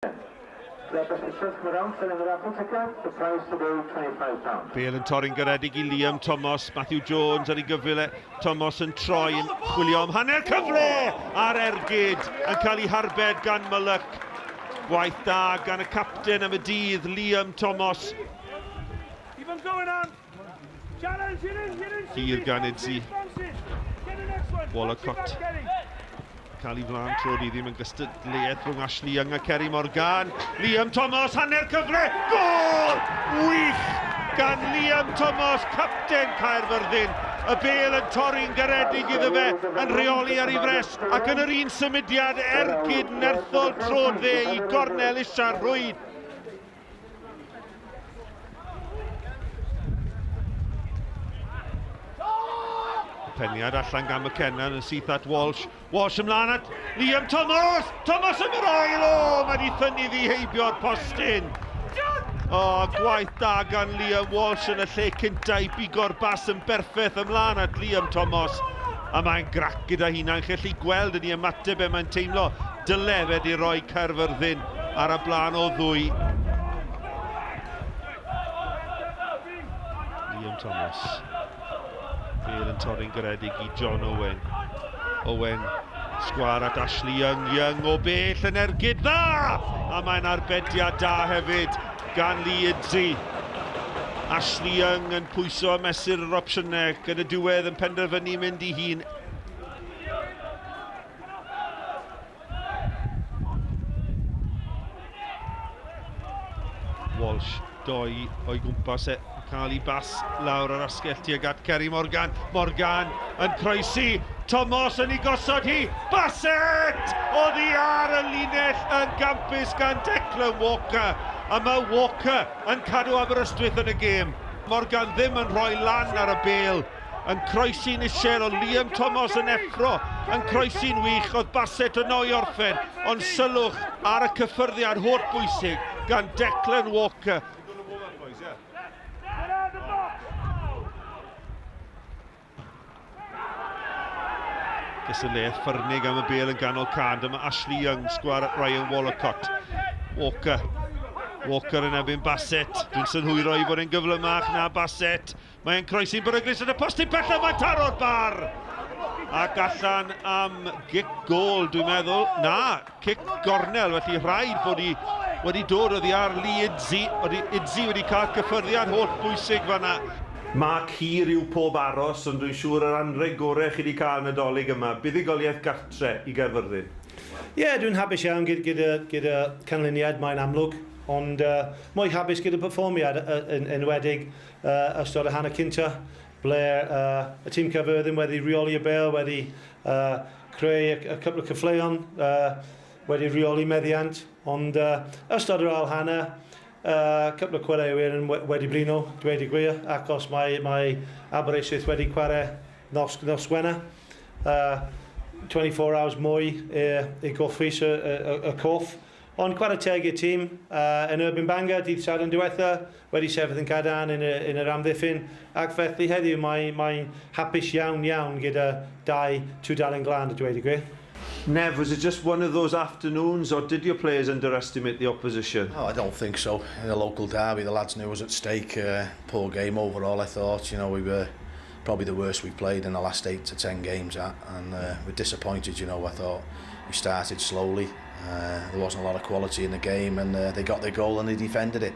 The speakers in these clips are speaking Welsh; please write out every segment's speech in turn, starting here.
Bale yn torri'n garedig I Liam Thomas, Matthew Jones ar ei gyfyle. Thomas yn troi yn chwilio am hanner cyfle ar ergyd yn cael ei harbed gan Mullock. Gwaith da gan y capten am y dydd, Liam Thomas. Hir gan Idzi. Wallacott. Cael ei flaen tro ni ddim yn gystadleuaeth rhwng Ashley Young a Ceri Morgan. Liam Thomas, hanner cyfle, gol! Wych gan Liam Thomas, capten Caerfyrddin. Y Bale yn torri'n garedig iddo fe, yn reoli ar ei frest, ac yn yr un symudiad ergyd nerthol trod dde I gornel isia'r rwyd. Peniad allan gan McKenna yn syth at Walsh. Walsh ymlaen at Liam Thomas! Thomas yn yr ail! O, mae wedi thynnu ddi heibio'r postyn. O, gwaith da gan Liam Walsh yn y lle cynta I bigo'r bas yn berffaith ymlaen at Liam Thomas. A mae'n grac gyda hynna'n gallu gweld yn ei ymateb mae'n teimlo dyle wedi rhoi Caerfyrddin ar y blaen o ddwy. Liam Thomas. Bale yn torri'n garedig I John Owen. Owen, sgwar at Ashley Young. Young o bell yn ergyd dda! A mae'n arbediad da hefyd gan Lee Idzi. Ashley Young yn pwyso a mesur yr opsiynau gyda diwedd yn penderfynu mynd I hun. Walsh, doi o'i gwmpas cael ei bas lawr ar asgell tuag at Ceri Morgan. Morgan yn croesi. Thomas yn ei gosod hi. Baset! Oddi ar y linell yn gampus gan Declan Walker. A mae Walker yn cadw Aberystwyth yn y gêm. Morgan ddim yn rhoi lan ar y Bale. Yn croesi'n isiel o Liam Thomas yn effro. Yn croesi'n wych oedd Baset yn o'i orffen. Ond sylwch ar y cyffyrddiad holl bwysig gan Declan Walker. Gysylltiaeth ffyrnig am y Bale yn ganol can. Dyma Ashley Young, sgwar at Ryan Wallacott. Walker. Walker yn ebyn Baset. Dwi'n synhwyro I fod e'n gyflymach na Baset. Mae'n croesi'n beryglus yn y postyn bellaf, mae'n taro'r bar. Ac allan am gic gol, dwi'n meddwl. Na, cic gornel, felly rhaid bod I wedi dod oddi ar Lee Idzi. Idzi wedi cael cyffyrddiad holl bwysig fanna. Marc hir yw pob aros, ond dwi'n siŵr yr anreg gorau chi wedi cael yn y dolyg yma. Buddigoliaeth gartre I Caerfyrddin? Ie, dwi'n hapus iawn gyda canlyniad mae'n amlwg, ond mwy hapus gyda perfformiad yn enwedig ystod y hanner cynta, ble y tîm Caerfyrddin wedi reoli y Bale, wedi creu y couple o cyffleon, wedi reoli meddiant, ond ystod yr ail hanner, couple o chwaraewyr yn wedi blino, dweud y gwir, achos mae Aberystwyth wedi chwarae nos Gwener. 24 hours mwy I goffrys y corff. Ond chwarae teg i'r tîm yn Urban Bangor, dydd Sadwrn diwetha, wedi sefyll yn cadarn yn yr amddiffyn, ac felly heddiw mae'n hapus iawn gyda dau Twdalen Glan, dweud y gwir. Nev, was it just one of those afternoons, or did your players underestimate the opposition? No, I don't think so. In a local derby, the lads knew it was at stake. Poor game overall, I thought. You know, we were probably the worst we've played in the last 8 to 10 games at, and we're disappointed. You know, I thought we started slowly. There wasn't a lot of quality in the game, and they got their goal and they defended it.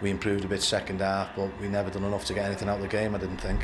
We improved a bit second half, but we never done enough to get anything out of the game, I didn't think.